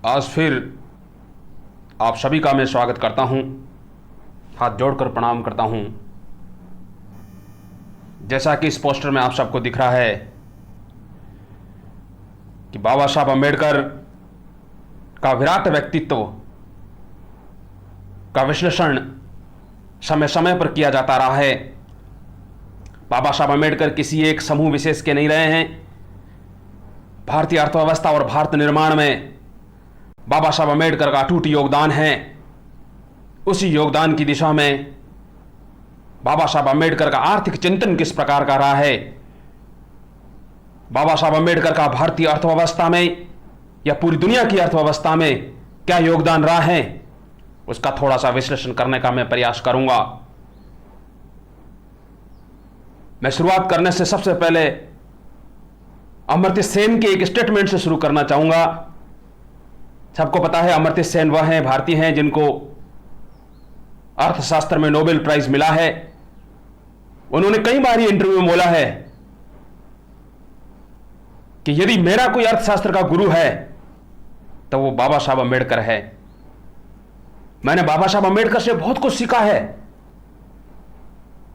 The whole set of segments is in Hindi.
आज फिर आप सभी का मैं स्वागत करता हूं, हाथ जोड़कर प्रणाम करता हूं। जैसा कि इस पोस्टर में आप सबको दिख रहा है कि बाबा साहब अम्बेडकर का विराट व्यक्तित्व का विश्लेषण समय समय पर किया जाता रहा है। बाबा साहब अम्बेडकर किसी एक समूह विशेष के नहीं रहे हैं। भारतीय अर्थव्यवस्था और भारत निर्माण में बाबा साहब अम्बेडकर का अटूट योगदान है। उसी योगदान की दिशा में बाबा साहब अम्बेडकर का आर्थिक चिंतन किस प्रकार का रहा है, बाबा साहब अम्बेडकर का भारतीय अर्थव्यवस्था में या पूरी दुनिया की अर्थव्यवस्था में क्या योगदान रहा है, उसका थोड़ा सा विश्लेषण करने का मैं प्रयास करूंगा। मैं शुरुआत करने से सबसे पहले अमर्त्य सेन के एक स्टेटमेंट से शुरू करना चाहूंगा। सबको पता है अमर्त्य सेन वह हैं, भारतीय हैं, जिनको अर्थशास्त्र में नोबेल प्राइज मिला है। उन्होंने कई बार ये इंटरव्यू में बोला है कि यदि मेरा कोई अर्थशास्त्र का गुरु है तो वो बाबा साहब अम्बेडकर है। मैंने बाबा साहब अम्बेडकर से बहुत कुछ सीखा है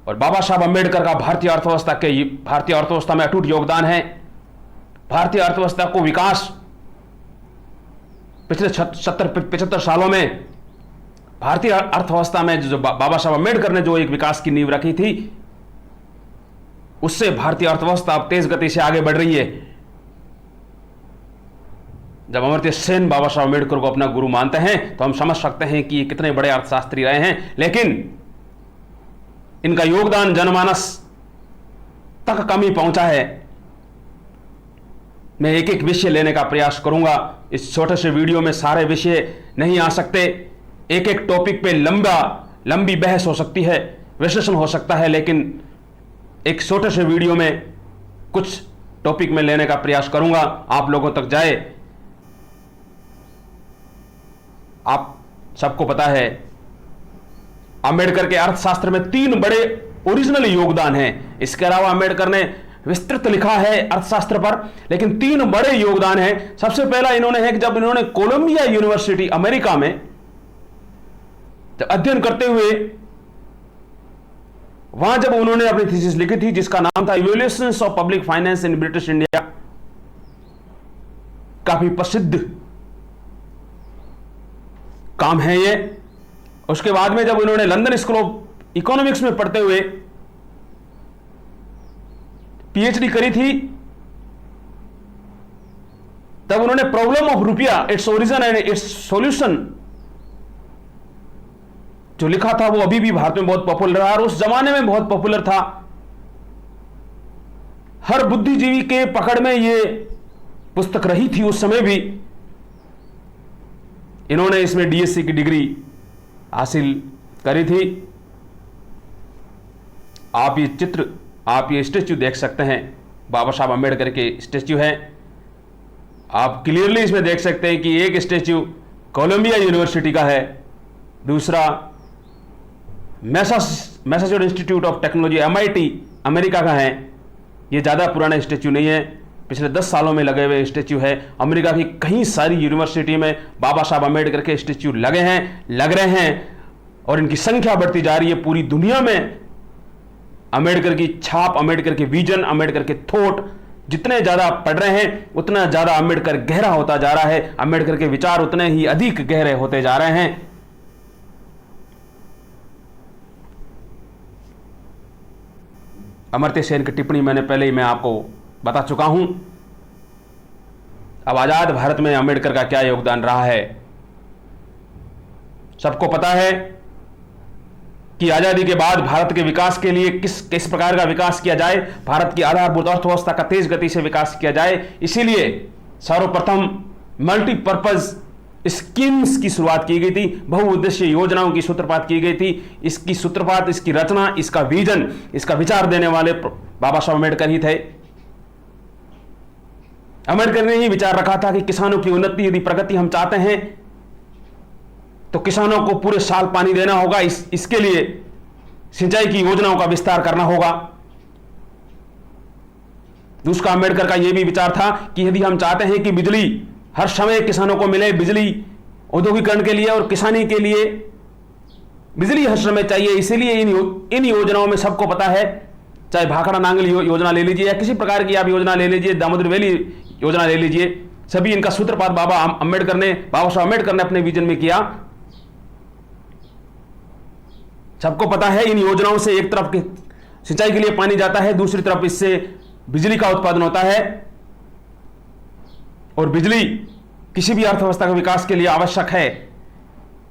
और बाबा साहब अम्बेडकर का भारतीय अर्थव्यवस्था में अटूट योगदान है। भारतीय अर्थव्यवस्था को विकास पिछले 75 सालों में भारतीय अर्थव्यवस्था में जो बाबा साहब अम्बेडकर ने जो एक विकास की नींव रखी थी, उससे भारतीय अर्थव्यवस्था अब तेज गति से आगे बढ़ रही है। जब अमर्त्य सेन बाबा साहब अम्बेडकर को अपना गुरु मानते हैं तो हम समझ सकते हैं कि ये कितने बड़े अर्थशास्त्री रहे हैं, लेकिन इनका योगदान जनमानस तक कम ही पहुंचा है। मैं एक एक विषय लेने का प्रयास करूंगा। इस छोटे से वीडियो में सारे विषय नहीं आ सकते। एक एक टॉपिक पे लंबी बहस हो सकती है, विश्लेषण हो सकता है, लेकिन एक छोटे से वीडियो में कुछ टॉपिक में लेने का प्रयास करूंगा, आप लोगों तक जाए। आप सबको पता है अंबेडकर के अर्थशास्त्र में 3 बड़े ओरिजिनल योगदान हैं। इसके अलावा अंबेडकर ने विस्तृत लिखा है अर्थशास्त्र पर, लेकिन 3 बड़े योगदान हैं। सबसे पहला इन्होंने है कि जब इन्होंने कोलंबिया यूनिवर्सिटी अमेरिका में जब अध्ययन करते हुए वहां जब उन्होंने अपनी थीसिस लिखी थी, जिसका नाम था evaluations of public finance in British India, काफी प्रसिद्ध काम है ये। उसके बाद में जब उन्होंने लंदन स्कूल ऑफ इकोनॉमिक्स में पढ़ते हुए पीएचडी करी थी, तब उन्होंने प्रॉब्लम ऑफ रुपया, its origin and it's solution जो लिखा था, वो अभी भी भारत में बहुत पॉपुलर है और उस जमाने में बहुत पॉपुलर था। हर बुद्धिजीवी के पकड़ में ये पुस्तक रही थी उस समय भी। इन्होंने इसमें डीएससी की डिग्री हासिल करी थी। आप ये स्टैच्यू देख सकते हैं, बाबा साहब अम्बेडकर के स्टैच्यू है। आप क्लियरली इसमें देख सकते हैं कि एक स्टैच्यू कोलंबिया यूनिवर्सिटी का है, दूसरा Massachusetts institute of technology MIT America का है। ये ज़्यादा पुराना स्टैच्यू नहीं है, पिछले 10 सालों में लगे हुए स्टैच्यू है। अमेरिका की कई सारी यूनिवर्सिटी में बाबा साहब अम्बेडकर के स्टैच्यू लग रहे हैं और इनकी संख्या बढ़ती जा रही है। पूरी दुनिया में अम्बेडकर की छाप, अम्बेडकर के विजन, अम्बेडकर के थॉट जितने ज़्यादा पढ़ रहे हैं उतना ज़्यादा अम्बेडकर गहरा होता जा रहा है। अम्बेडकर के विचार उतने ही अधिक गहरे होते जा रहे हैं। अमर्त्य सेन की टिप्पणी मैंने पहले ही मैं आपको बता चुका हूं। अब आजाद भारत में अम्बेडकर का क्या योगदान रहा है। सबको पता है कि आजादी के बाद भारत के विकास के लिए किस प्रकार का विकास किया जाए, भारत की आधारभूत अर्थव्यवस्था का तेज गति से विकास किया जाए। इसीलिए सर्वप्रथम मल्टीपर्पज स्कीम्स की शुरुआत की गई थी, बहुउद्देशीय योजनाओं की सूत्रपात की गई थी। इसकी सूत्रपात, इसकी रचना, इसका विजन, इसका विचार देने वाले बाबा साहब अम्बेडकर ही थे। अम्बेडकर ने ही विचार रखा था कि किसानों की उन्नति, यदि प्रगति हम चाहते हैं तो किसानों को पूरे साल पानी देना होगा। इसके लिए सिंचाई की योजनाओं का विस्तार करना होगा। दूसरा अम्बेडकर का यह भी विचार था कि यदि हम चाहते हैं कि बिजली हर समय किसानों को मिले बिजली औद्योगिकरण के लिए और किसानी के लिए बिजली हर समय चाहिए। इसीलिए इन योजनाओं में सबको पता है, चाहे भाखड़ा नांगल योजना ले लीजिए या किसी प्रकार की आप योजना ले लीजिए, दामोदर वैली योजना ले लीजिए, सभी इनका सूत्रपात बाबा साहब अम्बेडकर ने अपने विजन में किया। सबको पता है इन योजनाओं से एक तरफ सिंचाई के लिए पानी जाता है, दूसरी तरफ इससे बिजली का उत्पादन होता है और बिजली किसी भी अर्थव्यवस्था के विकास के लिए आवश्यक है।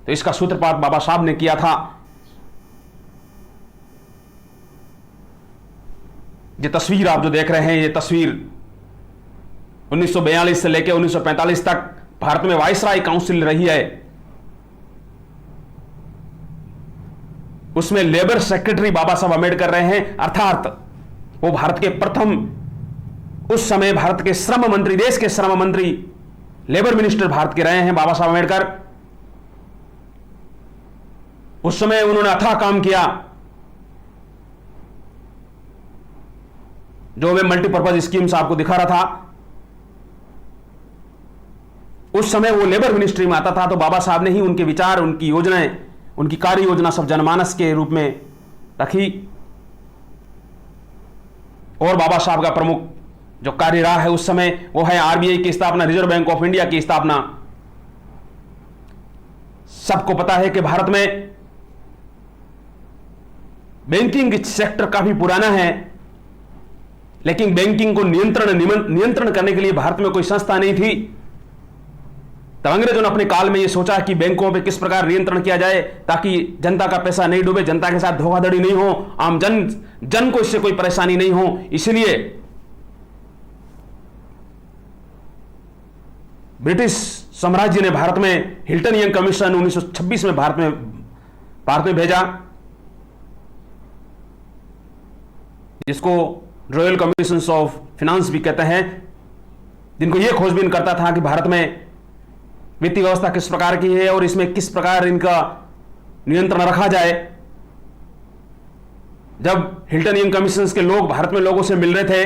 तो इसका सूत्रपात बाबा साहब ने किया था। ये तस्वीर आप जो देख रहे हैं, ये तस्वीर 1942 से लेकर 1945 तक भारत में वायसराय काउंसिल रही है। उसमें लेबर सेक्रेटरी बाबा साहब अम्बेडकर रहे हैं, अर्थात वो भारत के प्रथम, उस समय भारत के श्रम मंत्री, देश के श्रम मंत्री, लेबर मिनिस्टर भारत के रहे हैं बाबा साहब अम्बेडकर। उस समय उन्होंने अथाह काम किया। जो मैं मल्टीपर्पज स्कीम्स आपको दिखा रहा था, उस समय वो लेबर मिनिस्ट्री में आता था, तो बाबा साहब ने ही उनके विचार, उनकी योजनाएं, उनकी कार्य योजना सब जनमानस के रूप में रखी। और बाबा साहब का प्रमुख जो कार्य रहा है उस समय, वो है आरबीआई की स्थापना, रिजर्व बैंक ऑफ इंडिया की स्थापना। सबको पता है कि भारत में बैंकिंग सेक्टर काफी पुराना है, लेकिन बैंकिंग को नियंत्रण करने के लिए भारत में कोई संस्था नहीं थी। तब अंग्रेजों ने अपने काल में यह सोचा कि बैंकों पे किस प्रकार नियंत्रण किया जाए ताकि जनता का पैसा नहीं डूबे, जनता के साथ धोखाधड़ी नहीं हो, आम जन को इससे कोई परेशानी नहीं हो। इसलिए ब्रिटिश साम्राज्य ने भारत में हिल्टन यंग कमीशन 1926 में भारत में भेजा, जिसको रॉयल कमीशन ऑफ फाइनेंस भी कहते हैं, जिनको यह खोजबीन करता था कि भारत में वित्तीय व्यवस्था किस प्रकार की है और इसमें किस प्रकार इनका नियंत्रण रखा जाए। जब हिल्टन यंग कमीशन के लोग भारत में लोगों से मिल रहे थे,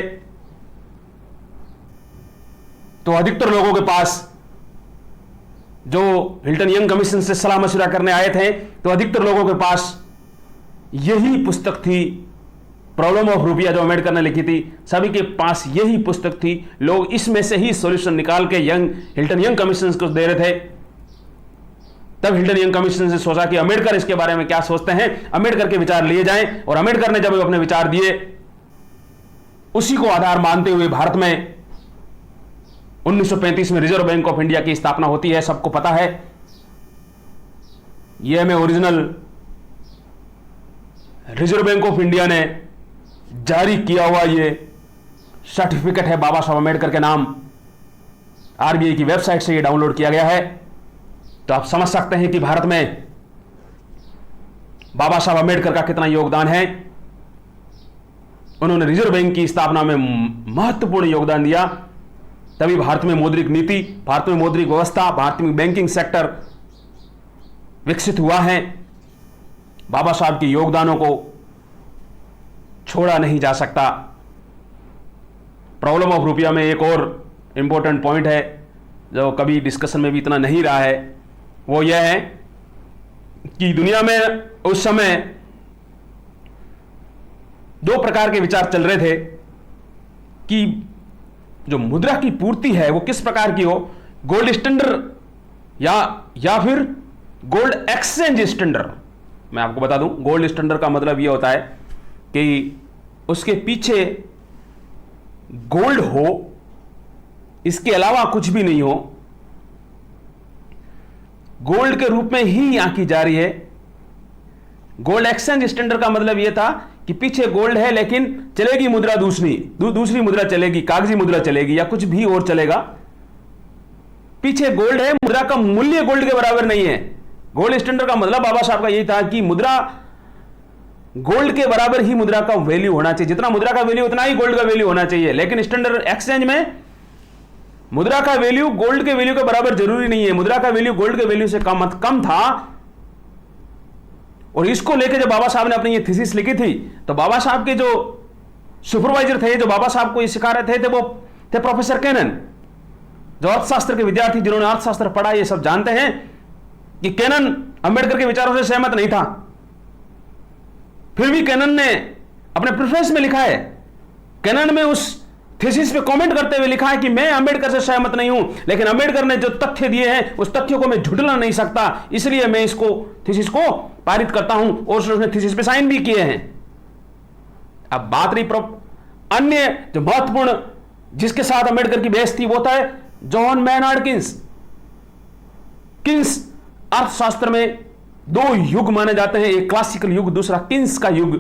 तो अधिकतर लोगों के पास, जो हिल्टन यंग कमीशन से सलाह मशवरा करने आए थे, तो अधिकतर लोगों के पास यही पुस्तक थी, प्रॉब्लम ऑफ रुपया, जो अम्बेडकर ने लिखी थी। सभी के पास यही पुस्तक थी। लोग इसमें से ही सॉल्यूशन निकाल के हिल्टन यंग कमीशन को दे रहे थे। तब हिल्टन यंग कमीशन से सोचा कि अम्बेडकर इसके बारे में क्या सोचते हैं, अम्बेडकर के विचार लिए जाएं। और अम्बेडकर ने जब अपने विचार दिए, उसी को आधार मानते हुए भारत में 1935 में रिजर्व बैंक ऑफ इंडिया की स्थापना होती है। सबको पता है, यह में original reserve bank of India ने जारी किया हुआ ये सर्टिफिकेट है बाबा साहब अम्बेडकर के नाम। आरबीआई की वेबसाइट से ये डाउनलोड किया गया है। तो आप समझ सकते हैं कि भारत में बाबा साहब अम्बेडकर का कितना योगदान है। उन्होंने रिजर्व बैंक की स्थापना में महत्वपूर्ण योगदान दिया। तभी भारत में मौद्रिक नीति, भारत में मौद्रिक व्यवस्था, भारत में बैंकिंग सेक्टर विकसित हुआ है। बाबा साहब के योगदानों को छोड़ा नहीं जा सकता। प्रॉब्लम ऑफ रुपया में एक और इंपॉर्टेंट पॉइंट है जो कभी डिस्कशन में भी इतना नहीं रहा है, वो यह है कि दुनिया में उस समय दो प्रकार के विचार चल रहे थे कि जो मुद्रा की पूर्ति है वो किस प्रकार की हो, गोल्ड स्टैंडर्ड या फिर गोल्ड एक्सचेंज स्टैंडर्ड। मैं आपको बता दूं, गोल्ड स्टैंडर्ड का मतलब यह होता है कि उसके पीछे गोल्ड हो, इसके अलावा कुछ भी नहीं हो, गोल्ड के रूप में ही आंकी जा रही है। गोल्ड एक्सचेंज स्टैंडर्ड का मतलब यह था कि पीछे गोल्ड है लेकिन चलेगी मुद्रा दूसरी मुद्रा चलेगी, कागजी मुद्रा चलेगी या कुछ भी और चलेगा। पीछे गोल्ड है, मुद्रा का मूल्य गोल्ड के बराबर नहीं है। गोल्ड स्टैंडर्ड का मतलब बाबा साहब का यही था कि मुद्रा गोल्ड के बराबर ही मुद्रा का वैल्यू होना चाहिए, जितना मुद्रा का वैल्यू उतना ही गोल्ड का वैल्यू होना चाहिए। लेकिन स्टैंडर्ड एक्सचेंज में मुद्रा का वैल्यू गोल्ड के वैल्यू के बराबर जरूरी नहीं है, मुद्रा का वैल्यू गोल्ड के वैल्यू से कम था। और इसको लेकर जब बाबा साहब ने अपनी ये थीसिस लिखी थी, तो बाबा साहब के जो सुपरवाइजर थे, जो बाबा साहब को ये सिखा रहे थे, वो थे प्रोफेसर कैनन। जो अर्थशास्त्र के विद्यार्थी जिन्होंने अर्थशास्त्र पढ़ा ये सब जानते हैं कि कैनन अंबेडकर के विचारों से सहमत नहीं था। फिर भी कैनन ने अपने प्रेफरेंस में लिखा है, कैनन में उस थीसिस पे कमेंट करते हुए लिखा है कि मैं अंबेडकर से सहमत नहीं हूं, लेकिन अंबेडकर ने जो तथ्य दिए हैं उस तथ्यों को मैं झुठला नहीं सकता, इसलिए मैं इसको थीसिस को पारित करता हूं। और उसने थीसिस पे साइन भी किए हैं। अब बात रही अन्य जो महत्वपूर्ण जिसके साथ अंबेडकर की बहस थी वो था जॉन मैनार्ड किन्स। किन्स अर्थशास्त्र में दो युग माने जाते हैं, एक क्लासिकल युग, दूसरा किन्स का युग।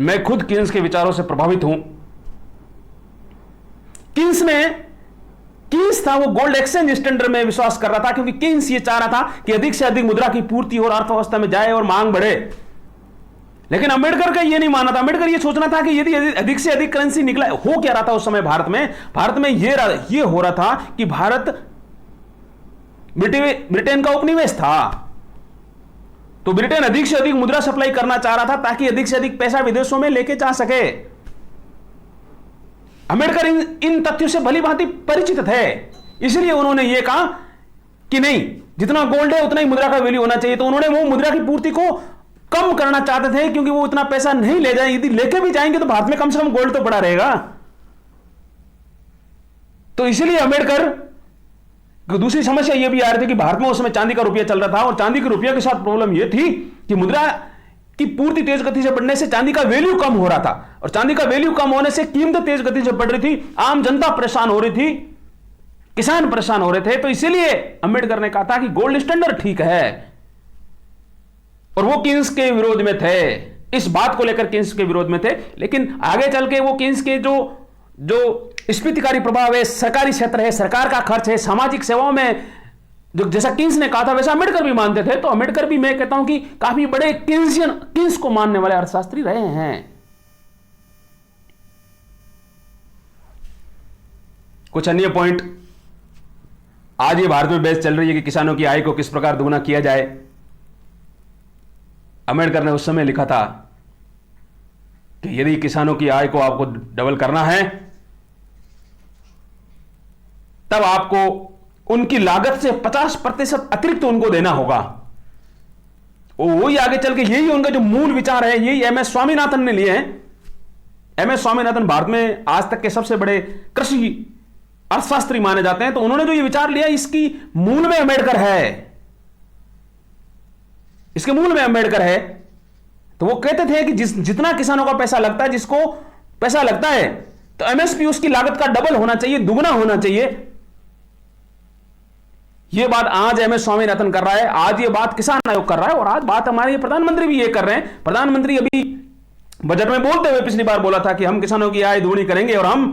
मैं खुद किन्स के विचारों से प्रभावित हूं। किन्स था वो गोल्ड एक्सचेंज स्टैंडर्ड में विश्वास कर रहा था, क्योंकि किन्स ये चाह रहा था कि अधिक से अधिक मुद्रा की पूर्ति और अर्थव्यवस्था में जाए और मांग बढ़े। लेकिन अंबेडकर का ये नहीं मानना था। अंबेडकर ये सोचना था कि यदि अधिक से अधिक करेंसी निकला, हो क्या रहा था उस समय भारत में ये हो रहा था कि भारत ब्रिटेन का उपनिवेश था, तो ब्रिटेन अधिक से अधिक मुद्रा सप्लाई करना चाह रहा था ताकि अधिक से अधिक पैसा विदेशों में लेके जा सके। अंबेडकर इन तथ्यों से भली भांति परिचित थे, इसलिए उन्होंने यह कहा कि नहीं, जितना गोल्ड है उतना ही मुद्रा का वैल्यू होना चाहिए। तो उन्होंने वो मुद्रा की पूर्ति को कम करना चाहते थे, क्योंकि वो इतना पैसा नहीं ले जाए, यदि लेके भी जाएंगे तो भारत में कम से कम गोल्ड तो पड़ा रहेगा। तो इसलिए अंबेडकर को दूसरी समस्या यह भी आ रही थी कि भारत में उस समय चांदी का रुपया चल रहा था, और चांदी के रुपया के साथ प्रॉब्लम यह थी कि मुद्रा की पूर्ति तेज गति से बढ़ने से चांदी का वैल्यू कम हो रहा था, और चांदी का वैल्यू कम होने से कीमत तेज गति से बढ़ रही थी, आम जनता परेशान हो रही थी, किसान परेशान हो रहे थे। तो इसीलिए अंबेडकर ने कहा था कि गोल्ड स्टैंडर्ड ठीक है, और वो किन्स के विरोध में थे। इस बात को लेकर किन्स के विरोध में थे। लेकिन आगे चल के वो किन्स के जो स्फीतिकारी प्रभाव है, सरकारी क्षेत्र है, सरकार का खर्च है, सामाजिक सेवाओं में जो जैसा किन्स ने कहा था वैसा अंबेडकर भी मानते थे। तो अंबेडकर भी, मैं कहता हूं कि काफी बड़े किन्स को मानने वाले अर्थशास्त्री रहे हैं। कुछ अन्य पॉइंट, आज ये भारत में बहस चल रही है कि किसानों की आय को किस प्रकार दोगुना किया जाए। अंबेडकर ने उस समय लिखा था कि यदि किसानों की आय को आपको डबल करना है तब आपको उनकी लागत से 50% अतिरिक्त उनको देना होगा। वही आगे चल के यही उनका जो मूल विचार है, यही एम एस स्वामीनाथन ने लिए हैं। एम एस स्वामीनाथन भारत में आज तक के सबसे बड़े कृषि अर्थशास्त्री माने जाते हैं। तो उन्होंने जो ये विचार लिया, इसकी मूल में अंबेडकर है, इसके मूल में अंबेडकर है। तो वो कहते थे कि जितना किसानों का पैसा लगता है, जिसको पैसा लगता है, तो एमएसपी उसकी लागत का डबल होना चाहिए, दुगना होना चाहिए। ये बात आज एम एस स्वामीनाथन कर रहा है, आज ये बात किसान आयोग कर रहा है, और आज बात हमारे प्रधानमंत्री भी ये कर रहे हैं। प्रधानमंत्री अभी बजट में बोलते हुए पिछली बार बोला था कि हम किसानों की आय दोगुनी करेंगे और हम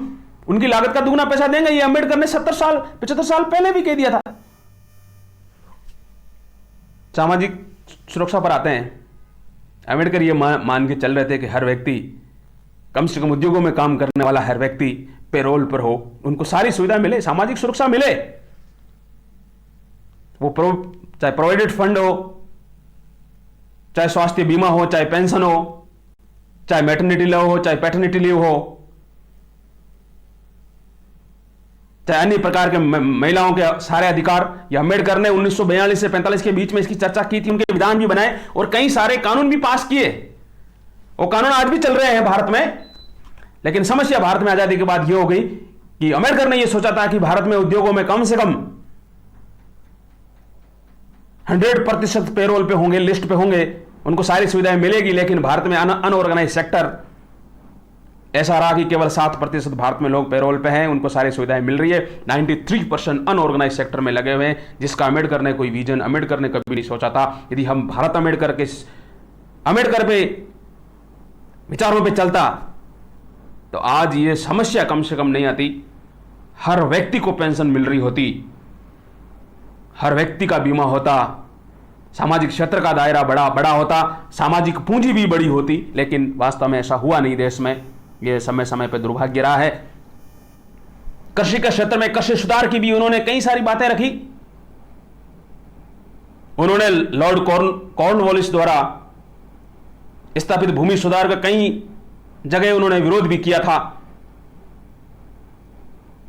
उनकी लागत का दुगना पैसा देंगे। ये अंबेडकर ने 75 साल पहले भी कह दिया था। सामाजिक सुरक्षा पर आते हैं। अंबेडकर ये मान के चल रहे थे कि हर व्यक्ति, कम से कम उद्योगों में काम करने वाला हर व्यक्ति पेरोल पर हो, उनको सारी सुविधा मिले, सामाजिक सुरक्षा मिले। वो चाहे प्रोविडेंट फंड हो, चाहे स्वास्थ्य बीमा हो, चाहे पेंशन हो, चाहे मैटरनिटी लीव हो, चाहे पैटर्निटी लीव हो, चाहे अन्य प्रकार के महिलाओं के सारे अधिकार। यह अम्बेडकर ने 1942 से 45 के बीच में इसकी चर्चा की थी, उनके विधान भी बनाए और कई सारे कानून भी पास किए। वो कानून आज भी चल रहे हैं भारत में। लेकिन समस्या भारत में आजादी के बाद यह हो गई कि अम्बेडकर ने यह सोचा था कि भारत में उद्योगों में कम से कम 100% पेरोल पे होंगे, लिस्ट पे होंगे, उनको सारी सुविधाएं मिलेगी। लेकिन भारत में अनऑर्गेनाइज सेक्टर ऐसा रहा कि केवल 7% भारत में लोग पेरोल पे हैं, उनको सारी सुविधाएं मिल रही है। 93% अनऑर्गेनाइज सेक्टर में लगे हुए हैं, जिसका अम्बेडकर ने कोई विजन, अम्बेडकर ने कभी नहीं सोचा था। यदि हम भारत अम्बेडकर पे विचारों पे चलता तो आज ये समस्या कम से कम नहीं आती। हर व्यक्ति को पेंशन मिल रही होती, हर व्यक्ति का बीमा होता, सामाजिक क्षेत्र का दायरा बड़ा होता, सामाजिक पूंजी भी बड़ी होती। लेकिन वास्तव में ऐसा हुआ नहीं देश में। यह समय समय पर दुर्भाग्य रहा है। कृषि के क्षेत्र में कृषि सुधार की भी उन्होंने कई सारी बातें रखी। उन्होंने लॉर्ड कॉर्नवालिस द्वारा स्थापित भूमि सुधार का कई जगह उन्होंने विरोध भी किया था।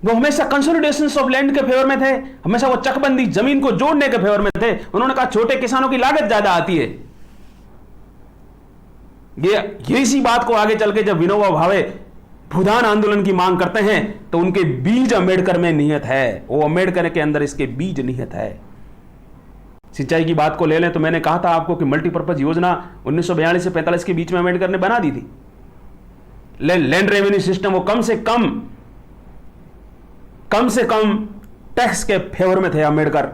वो हमेशा कंसोलिडेशन ऑफ लैंड के फेवर में थे, हमेशा वो चकबंदी, जमीन को जोड़ने के फेवर में थे। उन्होंने कहा छोटे किसानों की लागत ज्यादा आती है। ये इसी बात को आगे चल के जब विनोबा भावे भूदान आंदोलन की मांग करते हैं तो उनके बीज अम्बेडकर में निहित है, वो अम्बेडकर के अंदर इसके बीज निहित है। सिंचाई की बात को ले लें तो मैंने कहा था आपको कि मल्टीपर्पज योजना 1942 से 45 के बीच में अम्बेडकर ने बना दी थी। लैंड रेवेन्यू सिस्टम वो कम से कम टैक्स के फेवर में थे अम्बेडकर।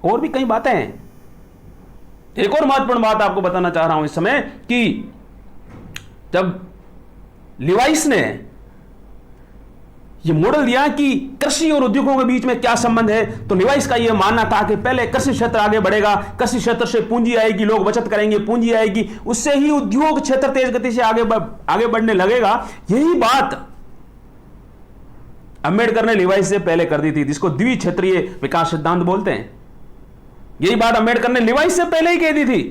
और भी कई बातें हैं। एक और महत्वपूर्ण बात आपको बताना चाह रहा हूं इस समय कि जब लिवाइस ने यह मॉडल दिया कि कृषि और उद्योगों के बीच में क्या संबंध है, तो लिवाइस का यह मानना था कि पहले कृषि क्षेत्र आगे बढ़ेगा, कृषि क्षेत्र से पूंजी आएगी, लोग बचत करेंगे, पूंजी आएगी, उससे ही उद्योग क्षेत्र तेज गति से आगे बढ़ने लगेगा। यही बात अम्बेडकर ने लिवाइस से पहले कर दी थी, जिसको द्विक्षेत्रीय विकास सिद्धांत बोलते हैं। यही बात अम्बेडकर ने लिवाइस से पहले ही कह दी थी।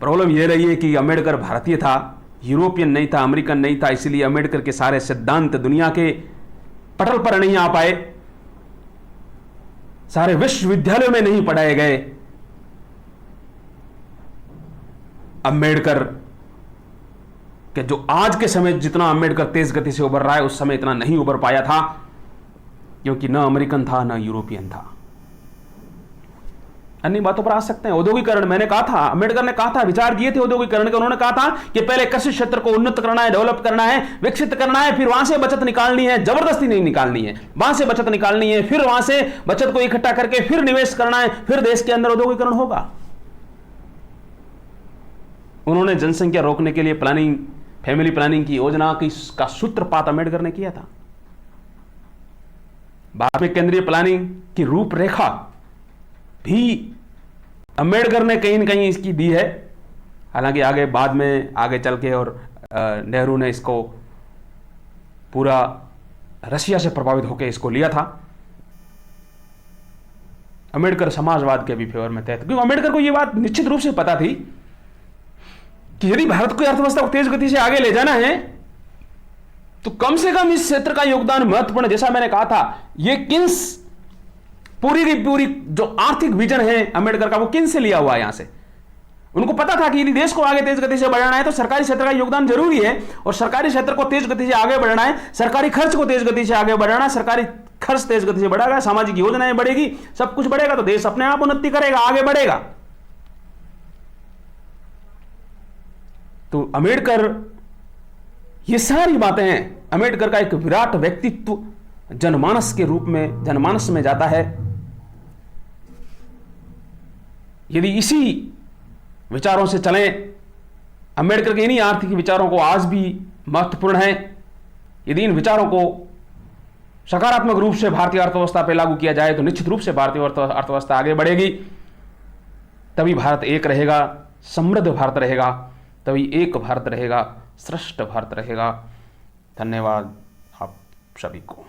प्रॉब्लम यह रही है कि अम्बेडकर भारतीय था, यूरोपियन नहीं था, अमेरिकन नहीं था, इसलिए अम्बेडकर के सारे सिद्धांत दुनिया के पटल पर नहीं आ पाए, सारे विश्वविद्यालयों में नहीं पढ़ाए गए। अम्बेडकर कि जो आज के समय जितना अम्बेडकर तेज गति से उभर रहा है, उस समय इतना नहीं उभर पाया था, क्योंकि न अमेरिकन था न यूरोपियन था। अन्य बातों पर आ सकते हैं। औद्योगिकरण, मैंने कहा था, अम्बेडकर ने कहा था, विचार दिए थे औद्योगिकरण के। उन्होंने कहा था कि पहले कृषि क्षेत्र को उन्नत करना है, डेवलप करना है, विकसित करना है, फिर वहां से बचत निकालनी है, जबरदस्ती नहीं निकालनी है, वहां से बचत निकालनी है, फिर वहां से बचत को इकट्ठा करके फिर निवेश करना है, फिर देश के अंदर औद्योगिकरण होगा। उन्होंने जनसंख्या रोकने के लिए प्लानिंग, फैमिली प्लानिंग की योजना का सूत्रपात अम्बेडकर ने किया था। बाद में केंद्रीय प्लानिंग की रूपरेखा भी अम्बेडकर ने कहीं न कहीं इसकी दी है। हालांकि आगे बाद में आगे चल के और नेहरू ने इसको पूरा रशिया से प्रभावित होकर इसको लिया था। अम्बेडकर समाजवाद के भी फेवर में थे, क्योंकि अम्बेडकर को यह बात निश्चित रूप से पता थी कि यदि भारत को अर्थव्यवस्था को तेज गति से आगे ले जाना है तो कम से कम इस क्षेत्र का योगदान महत्वपूर्ण। जैसा मैंने कहा था, ये किन्स पूरी की पूरी जो आर्थिक विजन है अम्बेडकर का, वो किन्स से लिया हुआ है। यहां से उनको पता था कि यदि देश को आगे तेज गति से बढ़ाना है तो सरकारी क्षेत्र का योगदान जरूरी है, और सरकारी क्षेत्र को तेज गति से आगे बढ़ाना है, सरकारी खर्च को तेज गति से आगे बढ़ाना, सरकारी खर्च तेज गति से बढ़ेगा, सामाजिक योजनाएं बढ़ेगी, सब कुछ बढ़ेगा तो देश अपने आप उन्नति करेगा, आगे बढ़ेगा। तो अम्बेडकर, ये सारी बातें हैं, अम्बेडकर का एक विराट व्यक्तित्व जनमानस के रूप में, जनमानस में जाता है। यदि इसी विचारों से चलें, अम्बेडकर के इन्हीं आर्थिक विचारों को आज भी महत्वपूर्ण है। यदि इन विचारों को सकारात्मक रूप से भारतीय अर्थव्यवस्था पर लागू किया जाए तो निश्चित रूप से भारतीय अर्थव्यवस्था आगे बढ़ेगी। तभी भारत एक रहेगा, समृद्ध भारत रहेगा, तभी एक भारत रहेगा, श्रेष्ठ भारत रहेगा। धन्यवाद आप सभी को।